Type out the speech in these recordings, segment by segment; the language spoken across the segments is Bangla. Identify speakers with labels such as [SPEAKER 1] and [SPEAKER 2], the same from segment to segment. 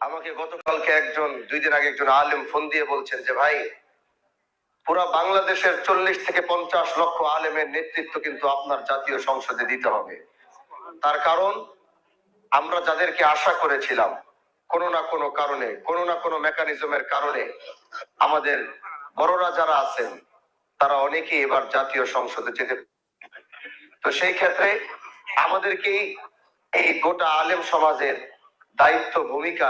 [SPEAKER 1] আমাকে গতকালকে দুই দিন আগে একজন আলেম ফোন দিয়ে বলছেন যে ভাই, পুরা বাংলাদেশের 40 থেকে 50 লক্ষ আলেমের নেতৃত্ব কিন্তু আপনার জাতীয় সংসদে দিতে হবে। তার কারণ, আমরা যাদেরকে আশা করেছিলাম কোনো না কোনো কারণে, কোনো না কোনো মেকানিজমের কারণে আমাদের বড়রা যারা আছেন তারা অনেকেই এবার জাতীয় সংসদে যেতে, তো সেই ক্ষেত্রে আমাদেরকে এই গোটা আলেম সমাজের দায়িত্ব ভূমিকা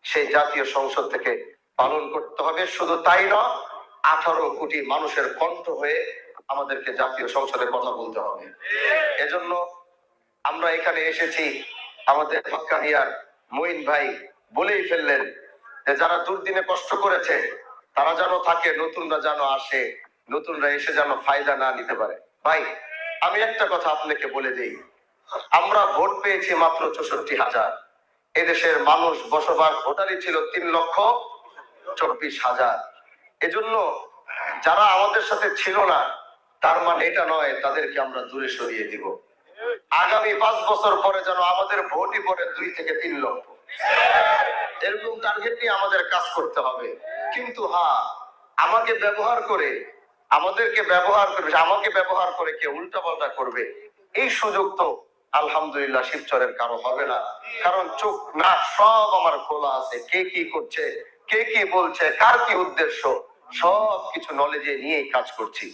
[SPEAKER 1] সেই জাতীয় সংসদ থেকে পালন করতে হবে। শুধু তাই নয়, 18 কোটি মানুষের কণ্ঠ হয়ে আমাদেরকে জাতীয় সংসদের কথা বলতে হবে। এজন্য আমরা এখানে এসেছি। আমাদের হক্কানিয়ার মঈন ভাই বলেই ফেললেন যে যারা দুর্দিনে কষ্ট করেছে তারা যেন থাকে, নতুনরা যেন আসে, নতুনরা এসে যেন ফায়দা না নিতে পারে। ভাই, আমি একটা কথা আপনাকে বলে দিই, আমরা ভোট পেয়েছি মাত্র 64,000। এদেশের মানুষ বসবাস ভোটারই ছিল 3,24,000। এজন্য যারা আমাদের সাথে ছিল না তার মানে এটা নয় তাদেরকে আমরা দূরে সরিয়ে দিব। আগামী 5 বছর পরে যেন আমাদের ভোটই পড়ে 2 থেকে 3 লক্ষ, এরকম টার্গেট নিয়ে আমাদের কাজ করতে হবে। কিন্তু হ্যাঁ, আমাকে ব্যবহার করে, আমাদেরকে ব্যবহার করবে, আমাকে ব্যবহার করে কেউ উল্টাপাল্টা করবে, এই সুযোগ তো আলহামদুলিল্লাহ শিবচরের কারো হবে না। কারণ চোখ নাক সব আমার খোলা আছে, কে কি করছে, কে কি বলছে, কার কি উদ্দেশ্য, সব কিছু নলেজে নিয়েই কাজ করছি।